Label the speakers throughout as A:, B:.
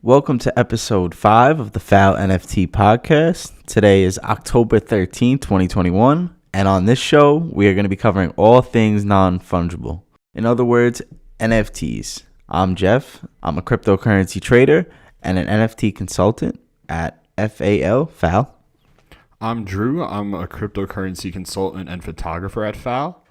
A: Welcome to episode 5 of the FAL NFT Podcast. Today is October 13th, 2021, and on this show, we are going to be covering all things non-fungible. In other words, NFTs. I'm Jeff. I'm a cryptocurrency trader and an NFT consultant at FAL.
B: I'm Drew. I'm a cryptocurrency consultant and photographer at FAL.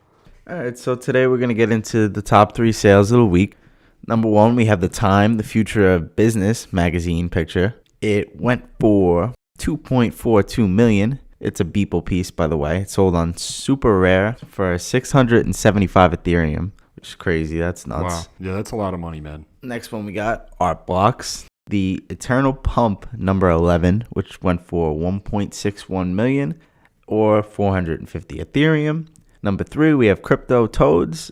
A: All right, so today we're going to get into the top 3 sales of the week. Number 1, we have the Time, the Future of Business magazine picture. It went for $2.42 million. It's a Beeple piece, by the way. It sold on Super Rare for 675 Ethereum, which is crazy. That's nuts.
B: Wow. Yeah, that's a lot of money, man.
A: Next one we got Art Blocks, the Eternal Pump number 11, which went for 1.61 million or 450 Ethereum. Number 3, we have Crypto Toads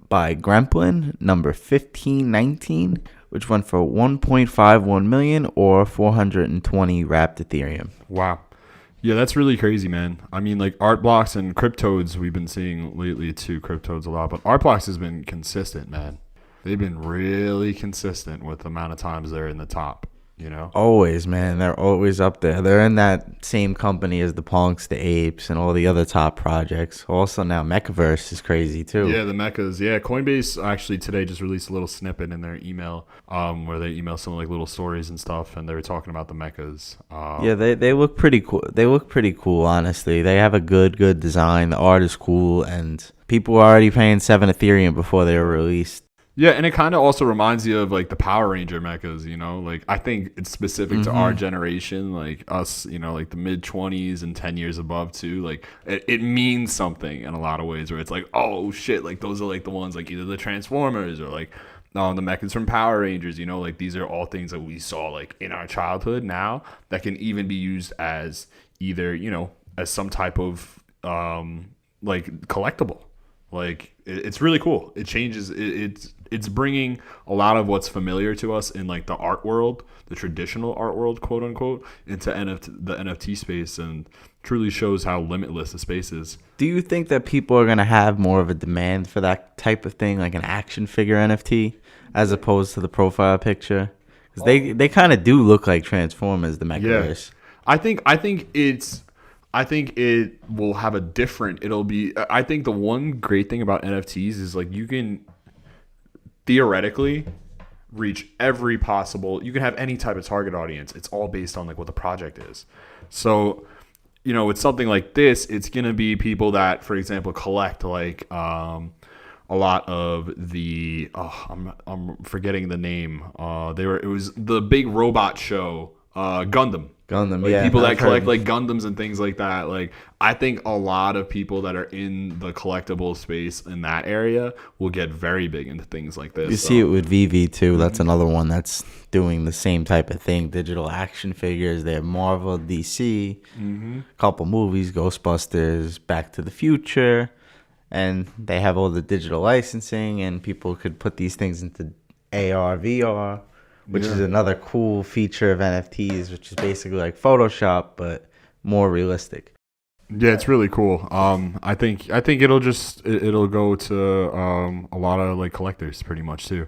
A: by Gremplin, number 1519, which went for 1.51 million or 420 wrapped Ethereum.
B: Wow. Yeah, that's really crazy, man. I mean, like Art Blocks and Cryptodes, we've been seeing lately too, Cryptodes a lot, but Art Blocks has been consistent, man. They've been really consistent with the amount of times they're in the top, you know?
A: Always, man. They're always up there. They're in that same company as the Punks, the Apes, and all the other top projects. Also now Mechaverse is crazy too.
B: Yeah, the Mechas. Yeah, Coinbase actually today just released a little snippet in their email where they email some like little stories and stuff, and they were talking about the Mechas.
A: Yeah, they look pretty cool. They look pretty cool, honestly. They have a good design. The art is cool, and people were already paying 7 Ethereum before they were released.
B: Yeah, and it kind of also reminds you of like the Power Ranger mechas, you know? Like I think it's specific to our generation, like us, you know, like the mid-20s and 10 years above too. Like it means something in a lot of ways where it's like, oh shit, like those are like the ones like either the Transformers or like the mechas from Power Rangers, you know? Like these are all things that we saw like in our childhood now that can even be used as either, you know, as some type of like collectible. Like it's really cool. It changes. It's bringing a lot of what's familiar to us in like the art world, the traditional art world, quote unquote, into the NFT space, and truly shows how limitless the space is.
A: Do you think that people are gonna have more of a demand for that type of thing, like an action figure NFT, as opposed to the profile picture? Because they kind of do look like Transformers, the Mechaverse.
B: Yeah, I think it will have a different. I think the one great thing about NFTs is like you can theoretically reach every possible. You can have any type of target audience. It's all based on like what the project is. So, you know, with something like this, it's gonna be people that, for example, collect like a lot of the. I'm forgetting the name. It was the big robot show, Gundam.
A: Gundam,
B: like
A: yeah.
B: People that collect like Gundams and things like that. Like I think a lot of people that are in the collectible space in that area will get very big into things like this.
A: You see it with VV too. That's another one that's doing the same type of thing. Digital action figures. They have Marvel, DC, couple movies, Ghostbusters, Back to the Future, and they have all the digital licensing, and people could put these things into AR, VR. Which is another cool feature of NFTs, which is basically like Photoshop, but more realistic.
B: Yeah, it's really cool. I think it'll go to a lot of like collectors pretty much too.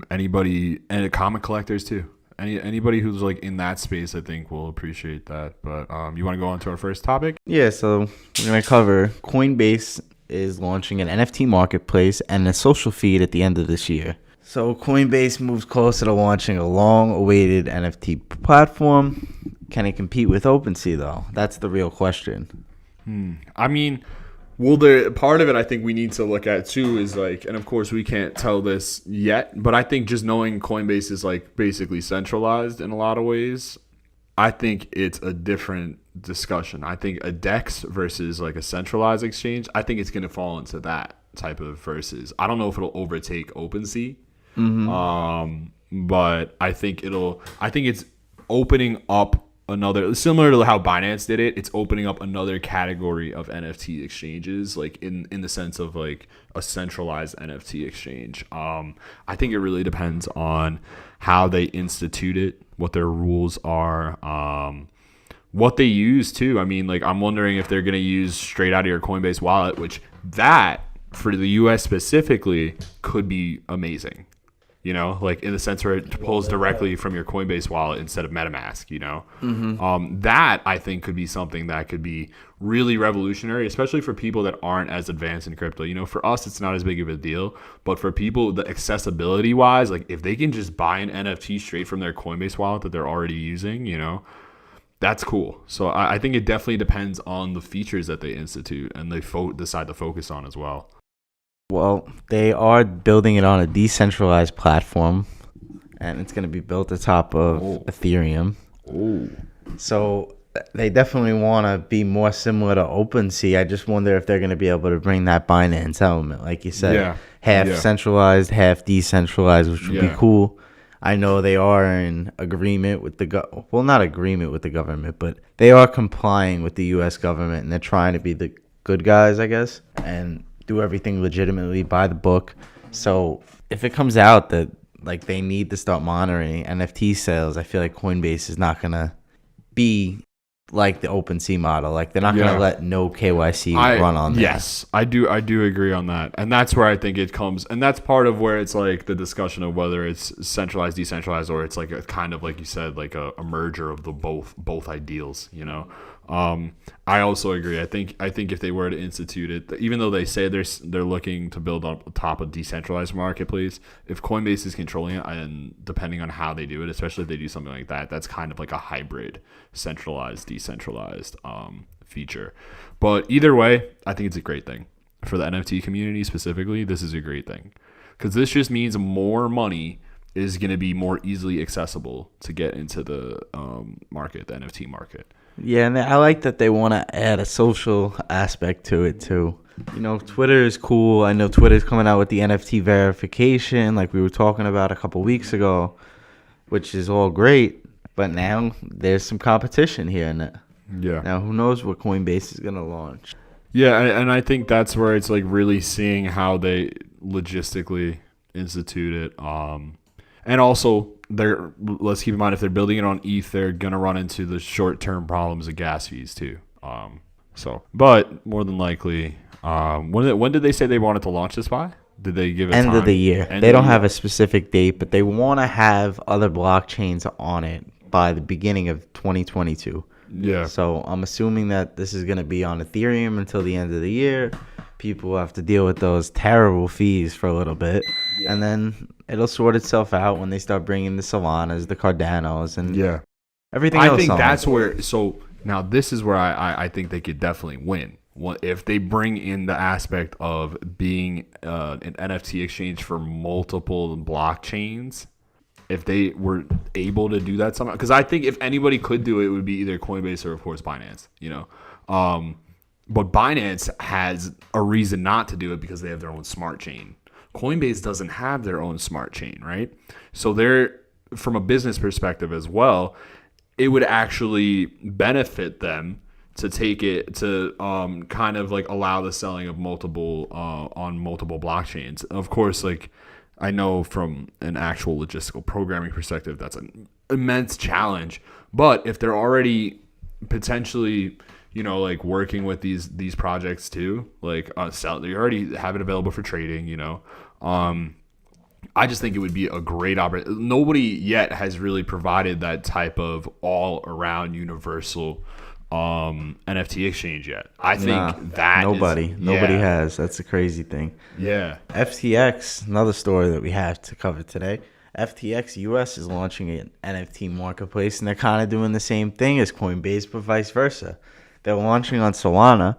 B: Anybody and comic collectors too. Anybody who's like in that space, I think will appreciate that. But you want to go on to our first topic?
A: Yeah, so we're gonna cover Coinbase is launching an NFT marketplace and a social feed at the end of this year. So Coinbase moves closer to launching a long-awaited NFT platform. Can it compete with OpenSea, though? That's the real question.
B: I mean, part of it I think we need to look at, too, is like, and of course we can't tell this yet, but I think just knowing Coinbase is like basically centralized in a lot of ways, I think it's a different discussion. I think a DEX versus like a centralized exchange, I think it's going to fall into that type of versus. I don't know if it'll overtake OpenSea. But I think it's opening up another, similar to how Binance did it. It's opening up another category of NFT exchanges, like in the sense of like a centralized NFT exchange. I think it really depends on how they institute it, what their rules are, what they use too. I mean, like I'm wondering if they're going to use straight out of your Coinbase wallet, which that for the US specifically could be amazing. you know, like in the sense where it pulls directly from your Coinbase wallet instead of MetaMask, you know. That I think could be something that could be really revolutionary, especially for people that aren't as advanced in crypto. You know, for us, it's not as big of a deal, but for people, the accessibility wise, like if they can just buy an NFT straight from their Coinbase wallet that they're already using, you know, that's cool. So I think it definitely depends on the features that they institute and they decide to focus on as well.
A: Well, they are building it on a decentralized platform, and it's going to be built atop of Ethereum. So they definitely want to be more similar to OpenSea. I just wonder if they're going to be able to bring that Binance element, like you said, half centralized, half decentralized, which would be cool. I know they are in agreement with not agreement with the government, but they are complying with the U.S. government, and they're trying to be the good guys, I guess, and do everything legitimately by the book. So if it comes out that like they need to start monitoring NFT sales, I feel like Coinbase is not gonna be like the OpenSea model. Like they're not gonna let no KYC run on there.
B: Yes, I do agree on that, and that's where I think it comes, and that's part of where it's like the discussion of whether it's centralized, decentralized, or it's like a kind of like you said, like a merger of the both ideals. You know. I also agree. I think if they were to institute it, even though they say they're looking to build on top of decentralized marketplace, if Coinbase is controlling it, and depending on how they do it, especially if they do something like that, that's kind of like a hybrid centralized decentralized feature. But either way, I think it's a great thing for the NFT community specifically. This is a great thing because this just means more money is going to be more easily accessible to get into the market, the NFT market.
A: Yeah, and I like that they want to add a social aspect to it too. You know, Twitter is cool. I know Twitter's coming out with the NFT verification like we were talking about a couple weeks ago, which is all great. But now there's some competition here. Now, who knows what Coinbase is going to launch?
B: Yeah, and I think that's where it's like really seeing how they logistically institute it. And also, let's keep in mind, if they're building it on ETH, they're going to run into the short-term problems of gas fees too. But more than likely, when did they say they wanted to launch this by? Did they give it
A: end
B: time?
A: Of the year? They don't have a specific date, but they want to have other blockchains on it by the beginning of 2022.
B: Yeah.
A: So I'm assuming that this is going to be on Ethereum until the end of the year. People will have to deal with those terrible fees for a little bit, and then it'll sort itself out when they start bringing the Solanas, the Cardanos, and everything else.
B: I think that's where. So now this is where I think they could definitely win. If they bring in the aspect of being an NFT exchange for multiple blockchains, if they were able to do that somehow, because I think if anybody could do it, it would be either Coinbase or of course Binance. You know. But Binance has a reason not to do it because they have their own smart chain. Coinbase doesn't have their own smart chain, right? So they're, from a business perspective as well, it would actually benefit them to take it to kind of like allow the selling of multiple on multiple blockchains. Of course, like I know from an actual logistical programming perspective, that's an immense challenge. But if they're already potentially, you know, like working with these projects too, like they already have it available for trading, you know. I just think it would be a great opportunity. Nobody yet has really provided that type of all-around universal NFT exchange yet. I think
A: nobody has. That's a crazy thing.
B: Yeah.
A: FTX, another story that we have to cover today. FTX US is launching an NFT marketplace, and they're kind of doing the same thing as Coinbase, but vice versa. They're launching on Solana,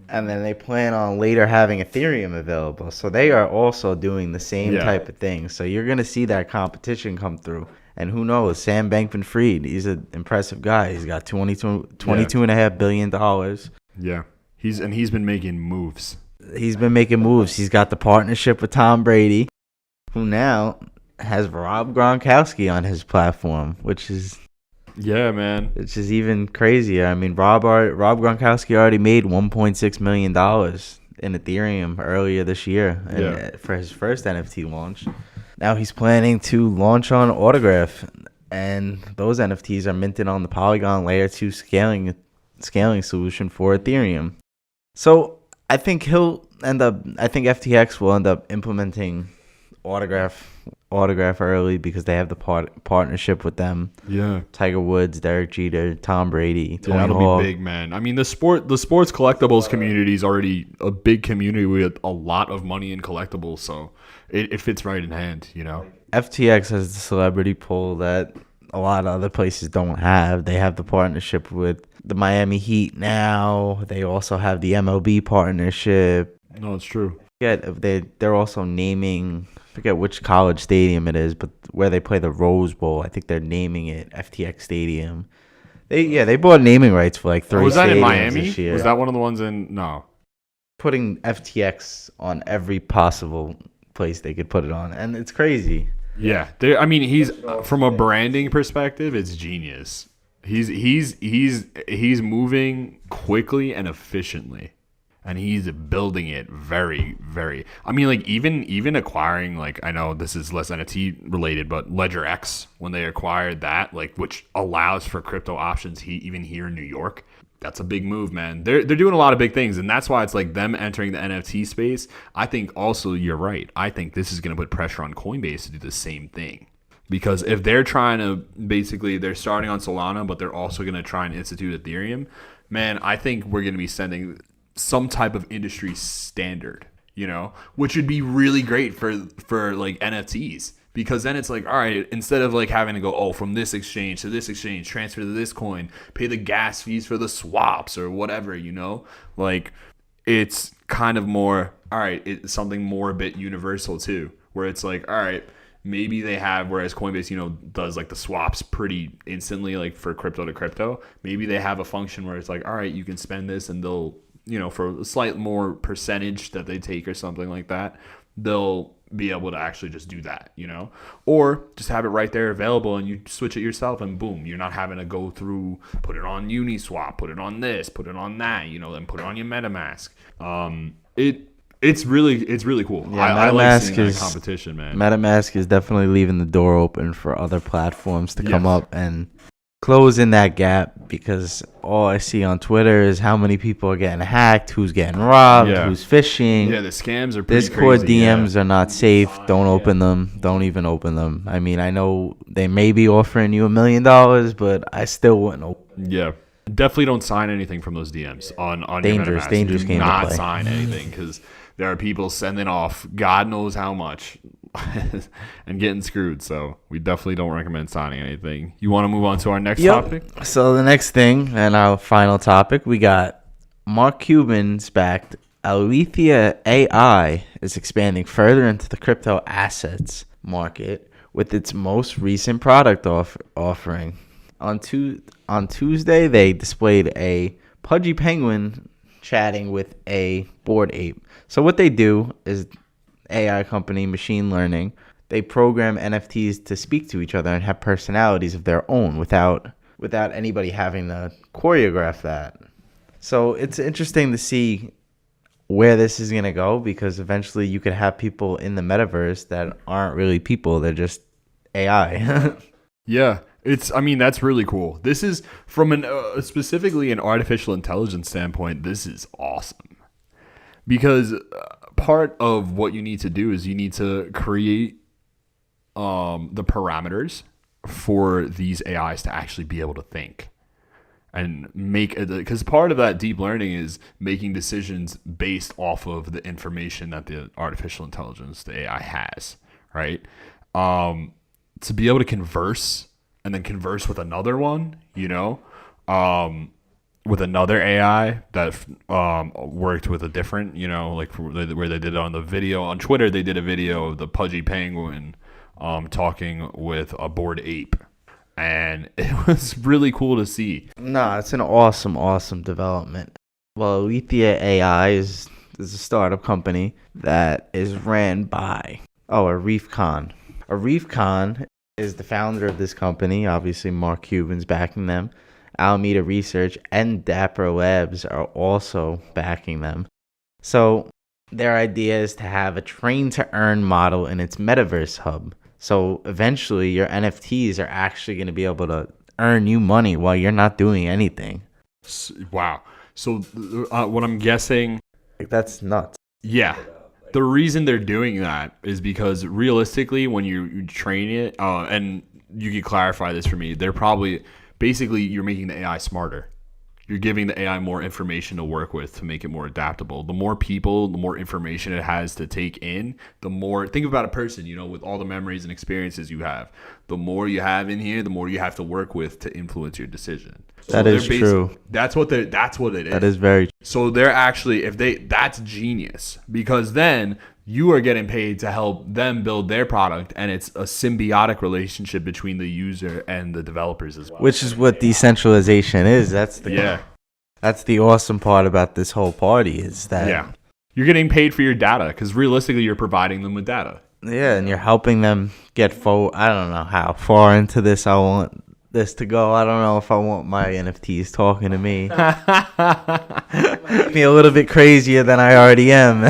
A: and then they plan on later having Ethereum available. So they are also doing the same type of thing. So you're going to see that competition come through. And who knows, Sam Bankman-Fried, he's an impressive guy. He's got $22.5 billion.
B: Yeah. He's been making moves.
A: He's been making moves. He's got the partnership with Tom Brady, who now has Rob Gronkowski on his platform, which is...
B: Yeah, man.
A: Which is even crazier. I mean, Rob Gronkowski already made $1.6 million in Ethereum earlier this year for his first NFT launch. Now he's planning to launch on Autograph, and those NFTs are minted on the Polygon Layer 2 scaling solution for Ethereum. So I think FTX will end up implementing Autograph autograph early because they have the partnership with them.
B: Yeah.
A: Tiger Woods, Derek Jeter, Tom Brady, Tony
B: That'll
A: Hawk.
B: be big, man. I mean, the sports collectibles community is already a big community with a lot of money in collectibles, so it fits right in hand, you know.
A: FTX has the celebrity pool that a lot of other places don't have. They have the partnership with the Miami Heat now. They also have the MLB partnership.
B: No, it's true.
A: Yeah, they're also naming, I forget which college stadium it is, but where they play the Rose Bowl, I think they're naming it FTX Stadium. They bought naming rights for like 3
B: Was that in
A: stadiums
B: Miami?
A: this year.
B: Was that one of the ones in? No.
A: Putting FTX on every possible place they could put it on, and it's crazy.
B: Yeah, I mean, he's from a branding perspective, it's genius. He's moving quickly and efficiently, and he's building it very, very. I mean, like even acquiring, like, I know this is less NFT related, but Ledger X, when they acquired that, like, which allows for crypto options even here in New York. That's a big move, man. They're doing a lot of big things, and that's why it's like them entering the NFT space. I think also you're right. I think this is going to put pressure on Coinbase to do the same thing. Because if they're trying to they're starting on Solana, but they're also going to try and institute Ethereum, man, I think we're going to be sending some type of industry standard, you know, which would be really great for like NFTs. Because then it's like, all right, instead of like having to go, from this exchange to this exchange, transfer to this coin, pay the gas fees for the swaps or whatever, you know, like it's kind of more, all right, it's something more a bit universal too, where it's like, all right, maybe they have, whereas Coinbase, you know, does like the swaps pretty instantly, like for crypto to crypto, maybe they have a function where it's like, all right, you can spend this and they'll, you know, for a slight more percentage that they take or something like that, they'll be able to actually just do that, you know, or just have it right there available and you switch it yourself and boom, you're not having to go through, put it on Uniswap, put it on this, put it on that, you know, then put it on your MetaMask. It's really cool.
A: Yeah,
B: I like seeing that competition, man.
A: MetaMask is definitely leaving the door open for other platforms to come up and close in that gap, because all I see on Twitter is how many people are getting hacked, who's getting robbed, who's phishing.
B: Yeah, the scams are pretty
A: Discord
B: crazy.
A: DMs are not safe. Don't open them. Don't even open them. I mean, I know they may be offering you $1 million, but I still wouldn't open.
B: Yeah. Definitely don't sign anything from those DMs on
A: dangerous
B: your MetaMask.
A: dangerous game to
B: not
A: play.
B: Sign anything, because there are people sending off God knows how much and getting screwed. So we definitely don't recommend signing anything. You want to move on to our next topic?
A: So the next thing and our final topic, we got Mark Cuban's backed Alethea AI is expanding further into the crypto assets market with its most recent product offering. On Tuesday, they displayed a pudgy penguin chatting with a bored ape. So what they do is AI company, machine learning, they program NFTs to speak to each other and have personalities of their own without anybody having to choreograph that. So it's interesting to see where this is going to go, because eventually you could have people in the metaverse that aren't really people. They're just AI.
B: Yeah. That's really cool. This is from specifically an artificial intelligence standpoint. This is awesome, because part of what you need to do is you need to create the parameters for these AIs to actually be able to think and make it, because part of that deep learning is making decisions based off of the information that the artificial intelligence, the AI, has, right? To be able to converse and then converse with another one, you know, with another AI that worked with a different, you know, like where they did it on the video on Twitter. They did a video of the pudgy penguin talking with a bored ape, and it was really cool to see.
A: No, it's an awesome development. Well, Alethea AI is a startup company that is ran by Arif Khan. Arif Khan is the founder of this company. Obviously, Mark Cuban's backing them. Alameda Research and Dapper Labs are also backing them. So their idea is to have a train-to-earn model in its metaverse hub. So eventually your NFTs are actually going to be able to earn you money while you're not doing anything.
B: Wow. So what I'm guessing...
A: Like, that's nuts.
B: Yeah. The reason they're doing that is because realistically, when you train it, and you can clarify this for me, they're probably basically you're making the AI smarter. You're giving the AI more information to work with to make it more adaptable. The more people, the more information it has to take in, the more, think about a person, with all the memories and experiences you have. The more you have in here, the more you have to work with to influence your decision.
A: That is true.
B: That's what it is.
A: That is very true.
B: So they're actually, that's genius, because then you are getting paid to help them build their product, and it's a symbiotic relationship between the user and the developers as well.
A: Which is what decentralization is. That's the awesome part about this whole party is that
B: you're getting paid for your data, because realistically you're providing them with data.
A: Yeah, and you're helping them get forward. I don't know how far into this I want this to go. I don't know if I want my NFTs talking to me. Make me a little bit crazier than I already am.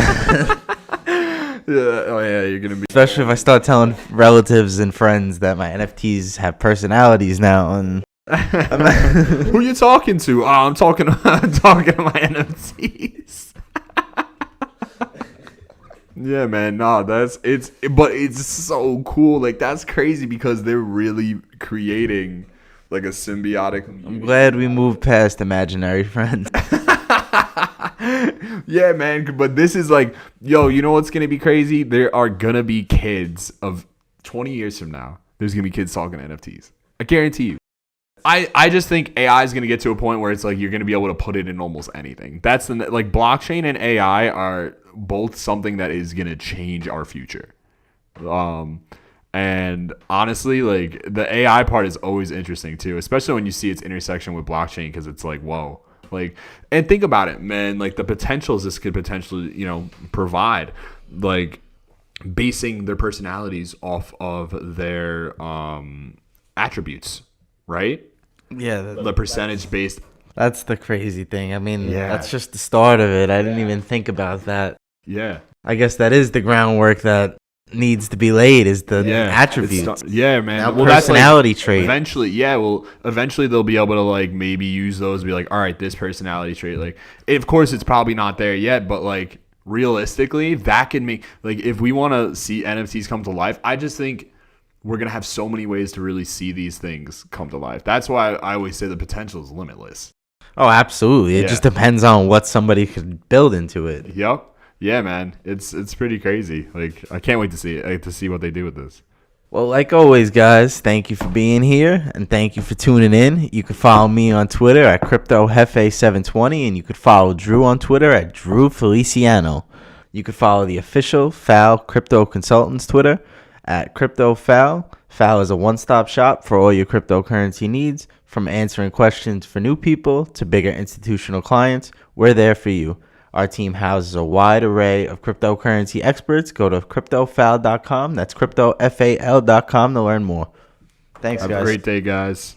B: You're gonna be,
A: especially if I start telling relatives and friends that my NFTs have personalities now. And
B: who are you talking to? I'm talking to my NFTs. Yeah, man. No, but it's so cool. Like, that's crazy because they're really creating like a symbiotic.
A: I'm glad we moved past imaginary friends.
B: Yeah, man. But this is like, you know what's gonna be crazy? There are gonna be kids of 20 years from now. There's gonna be kids talking NFTs. I guarantee you. I just think AI is going to get to a point where it's like you're going to be able to put it in almost anything. That's like blockchain and AI are both something that is going to change our future. And honestly, like the AI part is always interesting too, especially when you see its intersection with blockchain, because it's like, whoa. Like, and think about it, man, like the potentials this could potentially, provide, like basing their personalities off of their attributes, right?
A: Yeah,
B: the percentage based.
A: That's the crazy thing. I mean, that's just the start of it. I didn't even think about that.
B: Yeah,
A: I guess that is the groundwork that needs to be laid, is the attributes.
B: Man.
A: Now, personality trait.
B: Eventually they'll be able to like maybe use those and be like, all right, this personality trait. Like, of course, it's probably not there yet, but like realistically, that can make, like, if we want to see NFTs come to life, I just think we're going to have so many ways to really see these things come to life. That's why I always say the potential is limitless.
A: Oh, absolutely. It just depends on what somebody could build into it.
B: Yep. Yeah, man. It's pretty crazy. Like, I can't wait to see it, to see what they do with this.
A: Well, like always, guys, thank you for being here, and thank you for tuning in. You can follow me on Twitter at CryptoHefe720, and you could follow Drew on Twitter at Drew Feliciano. You could follow the official FAL Crypto Consultants Twitter at CryptoFAL. FAL is a one-stop shop for all your cryptocurrency needs. From answering questions for new people to bigger institutional clients, we're there for you. Our team houses a wide array of cryptocurrency experts. Go to CryptoFAL.com. That's CryptoFAL.com to learn more. Thanks, guys.
B: Have a great day, guys.